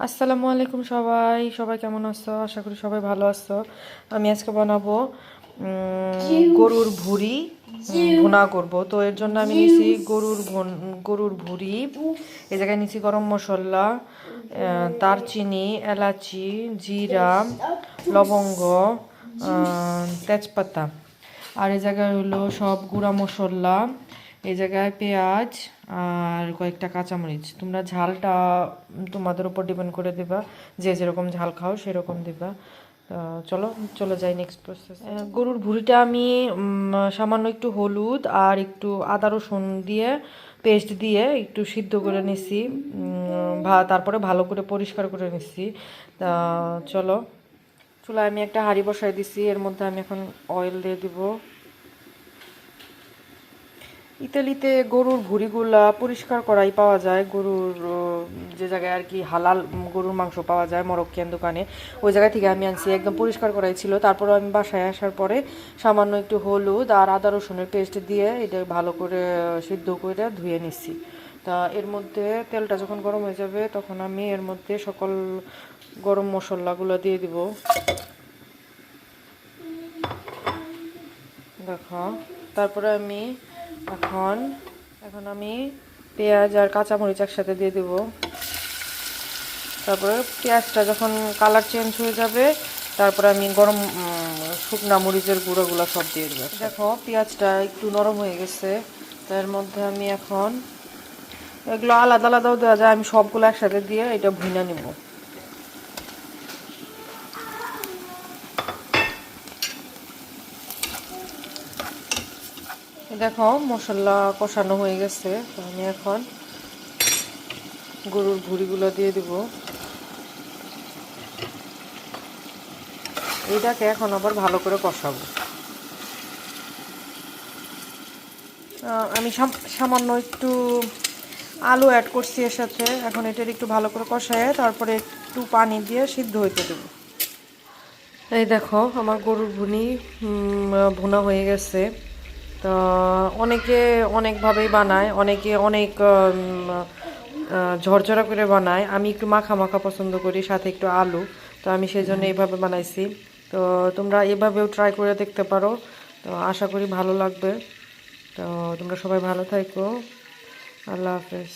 আসসালামু আলাইকুম সবাই সবাই কেমন আছো? আশা করি সবাই ভালো আছো। আমি আজকে বানাবো গরুর ভুঁড়ি ভুনা করব। তো এর জন্য আমি নিছি গরুর ভুঁড়ি, এই জায়গায় নিছি গরম মশলা, দারচিনি, এলাচি, জিরা, লবঙ্গ, তেজপাতা। আর এই জায়গায় হলো সব গুঁড়া মশলা, এই জায়গায় পেঁয়াজ আর কয়েকটা কাঁচামরিচ। তোমরা ঝালটা তোমাদের উপর ডিপেন্ড করে দিবা, যে যেরকম ঝাল খাও সেরকম দিবা। চলো চলে যাই নেক্সট প্রসেস। গরুর ভুঁড়িটা আমি সামান্য একটু হলুদ আর একটু আদা রসুন দিয়ে পেস্ট দিয়ে একটু সিদ্ধ করে নিছি, তারপরে ভালো করে পরিষ্কার করে নিছি। তা চলো, চুলায় আমি একটা হাঁড়ি বসাই দিছি, এর মধ্যে আমি এখন অয়েল দিয়ে দিব। ইতালিতে গরুর ভুঁড়িগুলা পরিষ্কার করাই পাওয়া যায়, গরুর যে জায়গায় আর কি হালাল গরুর মাংস পাওয়া যায় মরক্কিয়ান দোকানে, ওই জায়গা থেকে আমি আনছি, একদম পরিষ্কার করাই ছিল। তারপর আমি বাসায় আসার পরে সামান্য একটু হলুদ আর আদা রসুনের পেস্ট দিয়ে এটা ভালো করে সিদ্ধ করে ধুয়ে নিচ্ছি। তা এর মধ্যে তেলটা যখন গরম হয়ে যাবে তখন আমি এর মধ্যে সকল গরম মশলাগুলো দিয়ে দিব। দেখো, তারপরে আমি এখন এখন আমি পেঁয়াজ আর কাঁচামরিচ একসাথে দিয়ে দেব। তারপরে পেঁয়াজটা যখন কালার চেঞ্জ হয়ে যাবে তারপরে আমি গরম শুকনা মরিচের গুঁড়োগুলো সব দিয়ে দেবো। দেখো পেঁয়াজটা একটু নরম হয়ে গেছে, তার মধ্যে আমি এখন এগুলো আলাদা আলাদাও দেওয়া যায়, আমি সবগুলো একসাথে দিয়ে এটা ভুনা নিব। দেখো মশলা কষানো হয়ে গেছে, তো আমি এখন গরুর ভুঁড়িগুলো দিয়ে দিব। এইটাকে এখন আবার ভালো করে কষাবো। আমি সামান্য একটু আলু অ্যাড করছি এর সাথে। এখন এটার একটু ভালো করে কষায় তারপরে একটু পানি দিয়ে সিদ্ধ হইতে দেবো। এই দেখো আমার গরুর ভুনা হয়ে গেছে। তো অনেকে অনেকভাবেই বানায়, অনেকে অনেক ঝরঝরা করে বানায়। আমি একটু মাখা মাখা পছন্দ করি, সাথে একটু আলু। তো আমি সেই জন্য এইভাবে বানাইছি। তো তোমরা এভাবেও ট্রাই করে দেখতে পারো। তো আশা করি ভালো লাগবে। তো তোমরা সবাই ভালো থাকো। আল্লাহ হাফেজ।